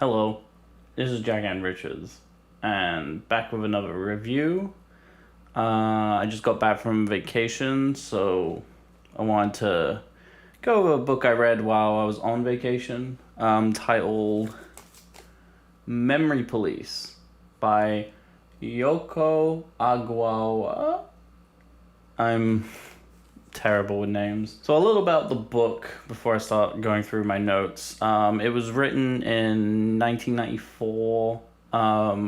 Hello, this is Jack and Richards, and back with another review. I just got back from vacation, so I wanted to go over a book I read while I was on vacation, titled Memory Police by Yōko Ogawa. I'm terrible with names. So a little about the book before I start going through my notes. It was written in 1994,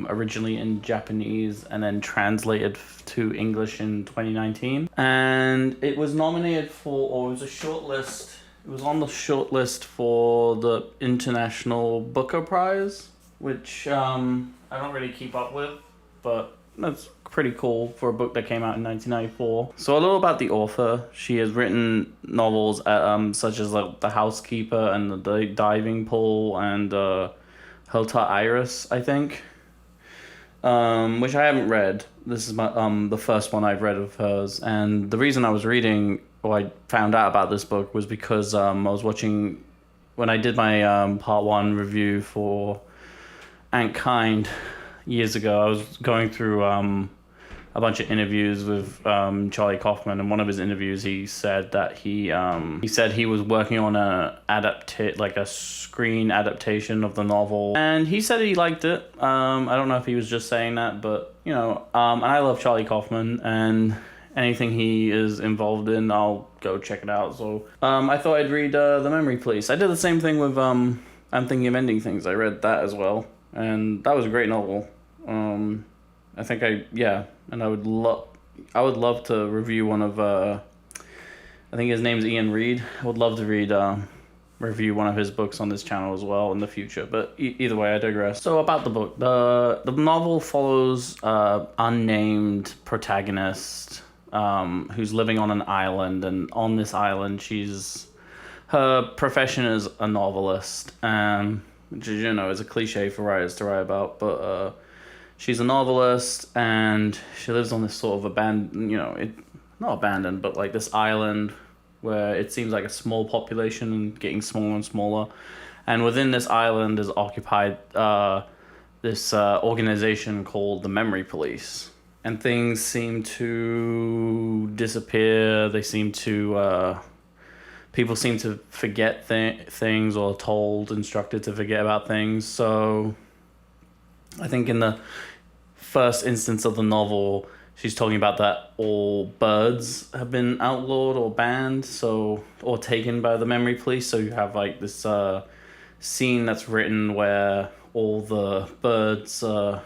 originally in Japanese and then translated to English in 2019. And it was nominated for, or it was a short list. It was on the short list for the International Booker Prize, which I don't really keep up with, but that's pretty cool for a book that came out in 1994. So a little about the author. She has written novels such as like The Housekeeper and The Diving Pool and Hotel Iris, I think, which I haven't read. This is my the first one I've read of hers, and the reason I was reading or I found out about this book was because I was watching when I did my part one review for Antkind years ago. I was going through a bunch of interviews with Charlie Kaufman, and one of his interviews he said that he said he was working on a screen adaptation of the novel, and he said he liked it. I don't know if he was just saying that, but and I love Charlie Kaufman, and anything he is involved in, I'll go check it out. So I thought I'd read The Memory Police. I did the same thing with I'm Thinking of Ending Things. I read that as well, and that was a great novel. I think and I would love to review one of I think his name's Ian Reed. I would love to review one of his books on this channel as well in the future, but either way, I digress. So about the book, the novel follows unnamed protagonist who's living on an island, and on this island her profession is a novelist, which is is a cliche for writers to write about, but she's a novelist, and she lives on this sort of not abandoned, but like this island where it seems like a small population and getting smaller and smaller. And within this island is occupied this organization called the Memory Police. And things seem to disappear. People seem to forget things, or instructed to forget about things. So I think in the first instance of the novel, she's talking about that all birds have been outlawed or banned, or taken by the Memory Police. So you have like this scene that's written where all the birds, all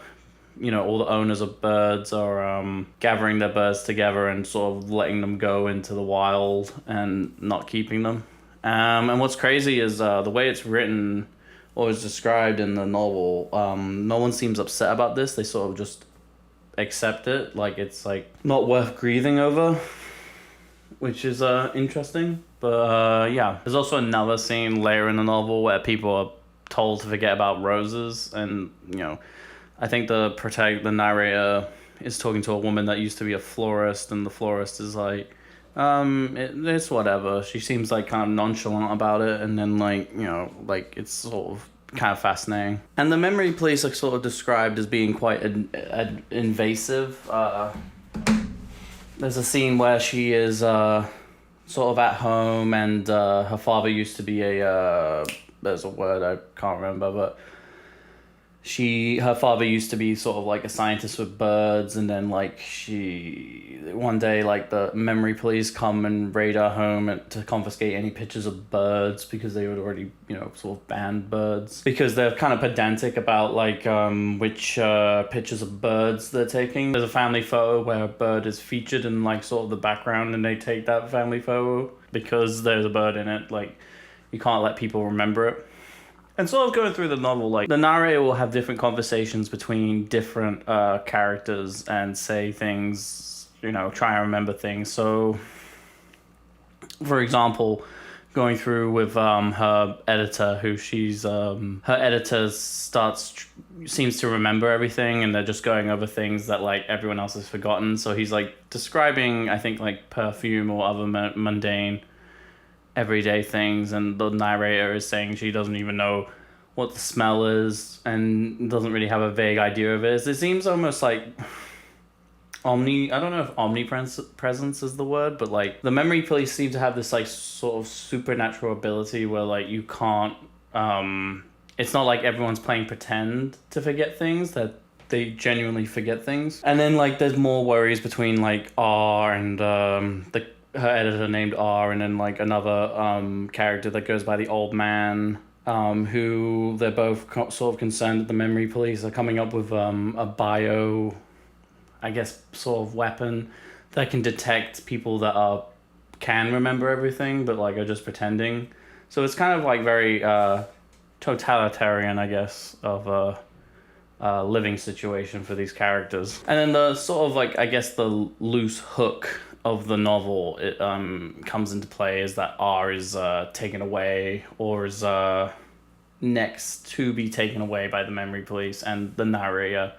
the owners of birds are gathering their birds together and sort of letting them go into the wild and not keeping them. And what's crazy is the way it's written or is described in the novel, no one seems upset about this. They sort of just accept it, like it's like not worth grieving over, which is interesting. But there's also another scene later in the novel where people are told to forget about roses, and I think the narrator is talking to a woman that used to be a florist, and the florist is like, it's whatever. She seems like kind of nonchalant about it, and then it's sort of kind of fascinating. And the Memory Police are sort of described as being quite invasive. There's a scene where she is sort of at home, and her father used to be there's a word I can't remember, but her father used to be sort of like a scientist with birds, and then one day the Memory Police come and raid her home to confiscate any pictures of birds, because they would already sort of banned birds, because they're kind of pedantic about which pictures of birds they're taking. There's a family photo where a bird is featured in sort of the background, and they take that family photo because there's a bird in it. You can't let people remember it. And sort of going through the novel, the narrator will have different conversations between different characters and say things, try and remember things. So, for example, going through with her editor, who her editor seems to remember everything, and they're just going over things that everyone else has forgotten. So he's describing, I think, perfume or other mundane everyday things, and the narrator is saying she doesn't even know what the smell is and doesn't really have a vague idea of it. It seems almost like I don't know if omnipresence is the word, but like the memory police seem to have this like sort of supernatural ability where like you can't it's not like everyone's playing pretend to forget things, that they genuinely forget things. And then like there's more worries between like R and her editor named R, and then like another character that goes by the Old Man, who they're both sort of concerned that the memory police are coming up with a bio, I guess, sort of weapon that can detect people that can remember everything but like are just pretending. So it's kind of like very totalitarian, I guess, of a living situation for these characters. And then the sort of like, I guess, the loose hook of the novel, it comes into play is that R is taken away, or is next to be taken away by the memory police, and the narrator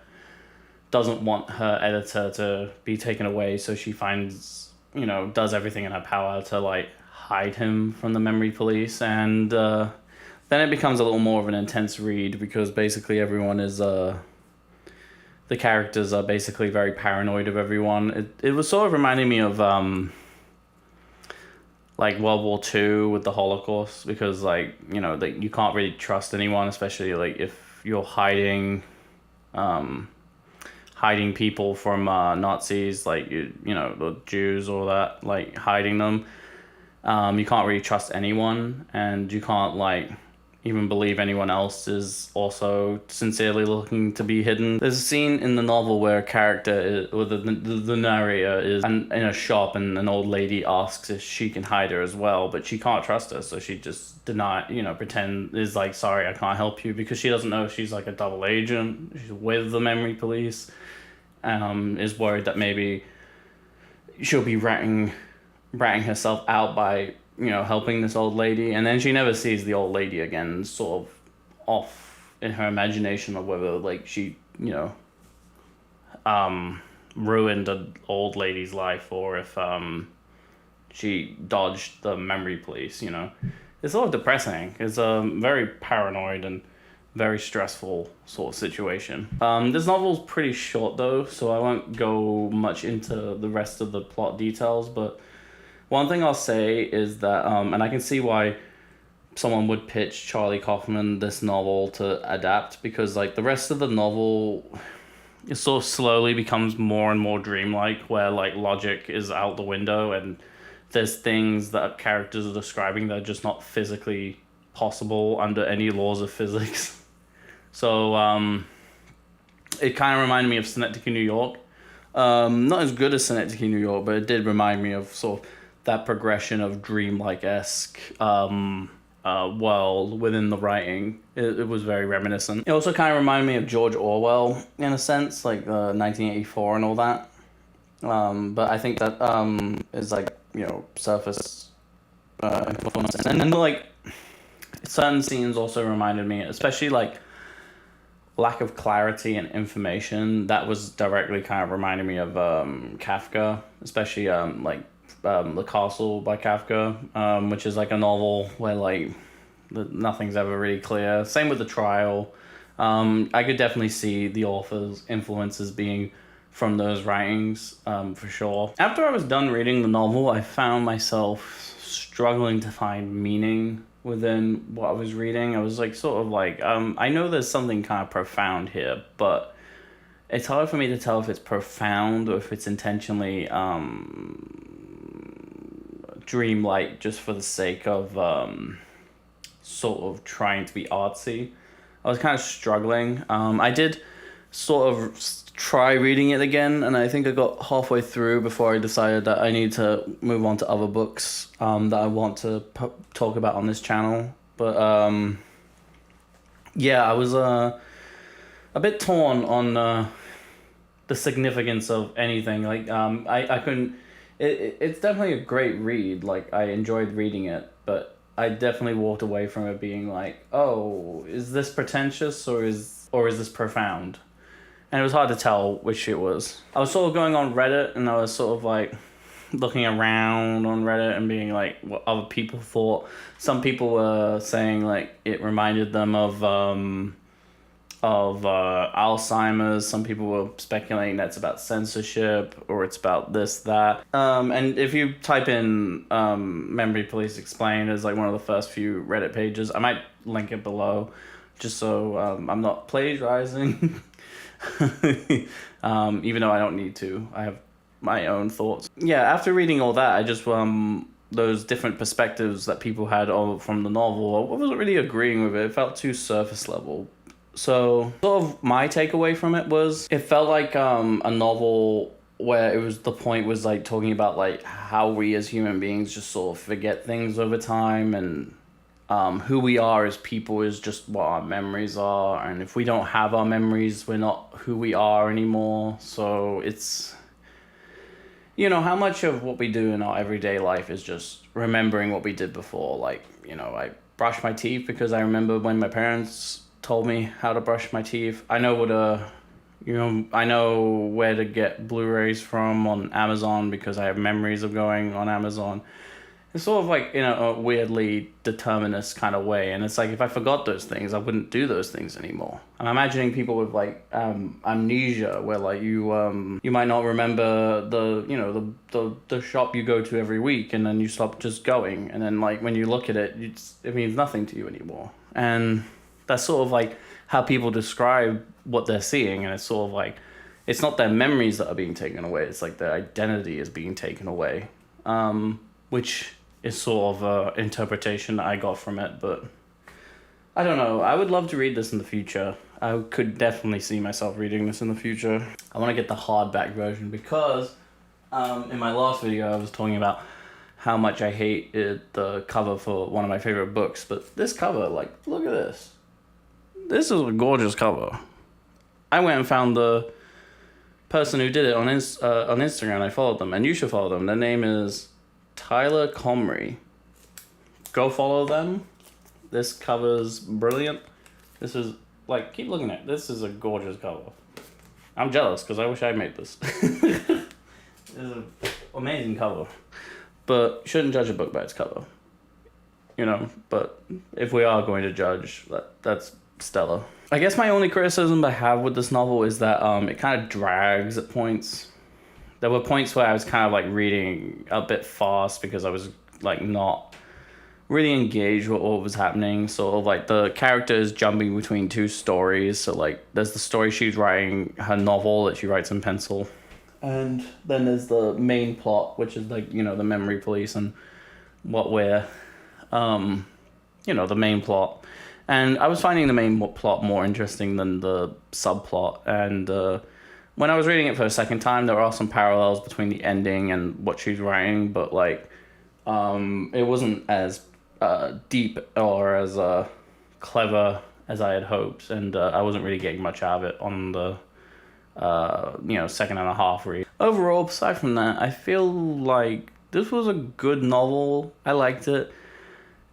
doesn't want her editor to be taken away, so she finds, does everything in her power to like hide him from the memory police. And then it becomes a little more of an intense read, because basically everyone is the characters are basically very paranoid of everyone. It was sort of reminding me of like World War II with the Holocaust, because like, that you can't really trust anyone, especially like if you're hiding people from Nazis, like the Jews or that, like hiding them. You can't really trust anyone, and you can't like even believe anyone else is also sincerely looking to be hidden. There's a scene in the novel where a character or the narrator is in a shop, and an old lady asks if she can hide her as well, but she can't trust her, so she just pretend is like, sorry, I can't help you, because she doesn't know if she's like a double agent. She's with the memory police, and is worried that maybe she'll be ratting herself out by helping this old lady. And then she never sees the old lady again, sort of off in her imagination of whether like she ruined an old lady's life, or if she dodged the memory police. It's sort of depressing. It's a very paranoid and very stressful sort of situation. This novel's pretty short though, so I won't go much into the rest of the plot details, but one thing I'll say is that, and I can see why someone would pitch Charlie Kaufman this novel to adapt, because like the rest of the novel, it sort of slowly becomes more and more dreamlike, where like logic is out the window, and there's things that characters are describing that are just not physically possible under any laws of physics. So it kind of reminded me of Synecdoche, New York. Not as good as Synecdoche, New York, but it did remind me of sort of that progression of dreamlike-esque world within the writing. It was very reminiscent. It also kind of reminded me of George Orwell in a sense, like 1984 and all that. But I think that is like, surface influence. And then like certain scenes also reminded me, especially like lack of clarity and information, that was directly kind of reminding me of Kafka, especially like The Castle by Kafka, which is like a novel where like nothing's ever really clear. Same with The Trial. I could definitely see the author's influences being from those writings, for sure. After I was done reading the novel, I found myself struggling to find meaning within what I was reading. I was like, sort of like, I know there's something kind of profound here, but it's hard for me to tell if it's profound or if it's intentionally dreamlike just for the sake of sort of trying to be artsy. I was kind of struggling. I did sort of try reading it again, and I think I got halfway through before I decided that I need to move on to other books that I want to talk about on this channel. But yeah, I was a bit torn on the significance of anything. Like I couldn't. It's definitely a great read. Like I enjoyed reading it, but I definitely walked away from it being like, oh, is this pretentious or is this profound? And it was hard to tell which it was. I was sort of going on Reddit, and I was sort of like, looking around on Reddit and being like what other people thought. Some people were saying like it reminded them of Alzheimer's. Some people were speculating that's about censorship or it's about this, that. And if you type in Memory Police Explained as like one of the first few Reddit pages, I might link it below just so I'm not plagiarizing. Even though I don't need to. I have my own thoughts. Yeah, after reading all that, I just those different perspectives that people had from the novel, I wasn't really agreeing with it. It felt too surface level. So sort of my takeaway from it was it felt like a novel where it was the point was like talking about like how we as human beings just sort of forget things over time, and who we are as people is just what our memories are, and if we don't have our memories, we're not who we are anymore. So it's, you know, how much of what we do in our everyday life is just remembering what we did before. Like, you know, I brush my teeth because I remember when my parents told me how to brush my teeth. I know I know where to get Blu-rays from on Amazon because I have memories of going on Amazon. It's sort of like in a weirdly determinist kind of way, and it's like if I forgot those things, I wouldn't do those things anymore. I'm imagining people with like amnesia, where like you might not remember the shop you go to every week, and then you stop just going, and then like when you look at it, it means nothing to you anymore. And that's sort of like how people describe what they're seeing, and it's sort of like it's not their memories that are being taken away; it's like their identity is being taken away, which is sort of an interpretation that I got from it. But I don't know. I would love to read this in the future. I could definitely see myself reading this in the future. I want to get the hardback version because in my last video I was talking about how much I hated the cover for one of my favorite books, but this cover, like, look at this. This is a gorgeous cover. I went and found the person who did it on Instagram. I followed them, and you should follow them. Their name is Tyler Comrie. Go follow them. This cover's brilliant. This is, like, keep looking at it. This is a gorgeous cover. I'm jealous because I wish I made this. This is an amazing cover. But you shouldn't judge a book by its cover. You know, but if we are going to judge, that's stellar. I guess my only criticism I have with this novel is that it kind of drags at points. There were points where I was kind of like reading a bit fast because I was like not really engaged with what was happening. Sort of like the character is jumping between two stories. So like there's the story she's writing, her novel that she writes in pencil. And then there's the main plot, which is like, you know, the memory police and what we're, you know, the main plot. And I was finding the main plot more interesting than the subplot. And when I was reading it for a second time, there are some parallels between the ending and what she's writing, but like it wasn't as deep or as clever as I had hoped, and I wasn't really getting much out of it on the second and a half read. Overall, aside from that, I feel like this was a good novel. I liked it.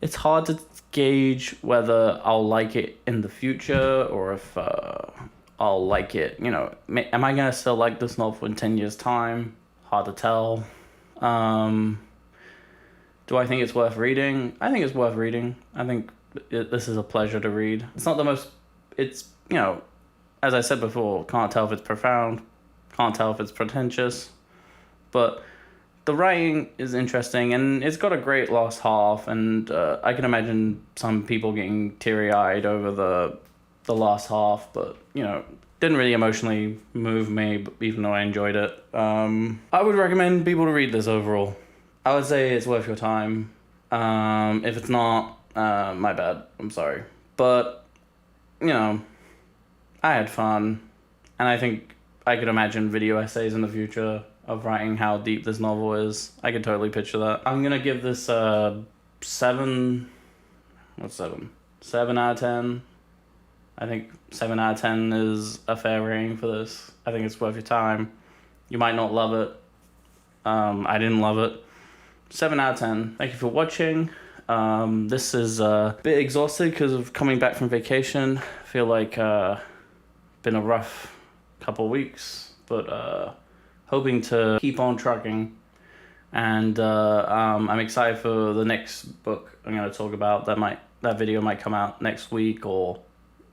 It's hard to gauge whether I'll like it in the future or if I'll like it, you know, am I going to still like this novel in 10 years' time? Hard to tell. Do I think it's worth reading? I think it's worth reading. I think this is a pleasure to read. It's not the most, it's, you know, as I said before, can't tell if it's profound, can't tell if it's pretentious, but the writing is interesting, and it's got a great last half, and I can imagine some people getting teary-eyed over the last half, but, you know, didn't really emotionally move me, even though I enjoyed it. I would recommend people to read this overall. I would say it's worth your time. If it's not, my bad, I'm sorry. But, you know, I had fun, and I think I could imagine video essays in the future of writing how deep this novel is. I could totally picture that. I'm gonna give this 7. What's 7? 7 out of 10. I think 7 out of 10 is a fair rating for this. I think it's worth your time. You might not love it. I didn't love it. 7 out of 10. Thank you for watching. This is a bit exhausted because of coming back from vacation. I feel like been a rough couple weeks, but hoping to keep on trucking And I'm excited for the next book I'm going to talk about. That video might come out next week or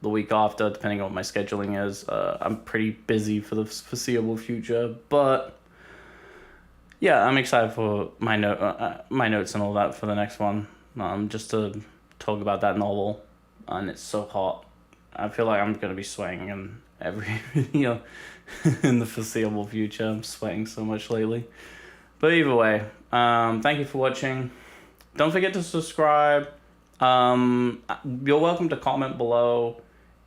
the week after, depending on what my scheduling is. I'm pretty busy for the foreseeable future, but yeah, I'm excited for my notes and all that for the next one. Just to talk about that novel, and it's so hot. I feel like I'm gonna be sweating in every video in the foreseeable future. I'm sweating so much lately. But either way, thank you for watching. Don't forget to subscribe. You're welcome to comment below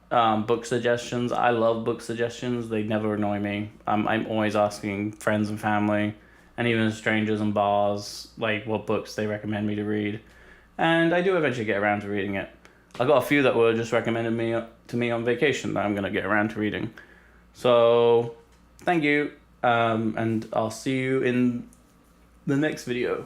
book suggestions. I love book suggestions. They never annoy me. I'm always asking friends and family, and even strangers in bars, like what books they recommend me to read. And I do eventually get around to reading it. I got a few that were just recommended to me on vacation that I'm going to get around to reading. So, thank you, and I'll see you in the next video.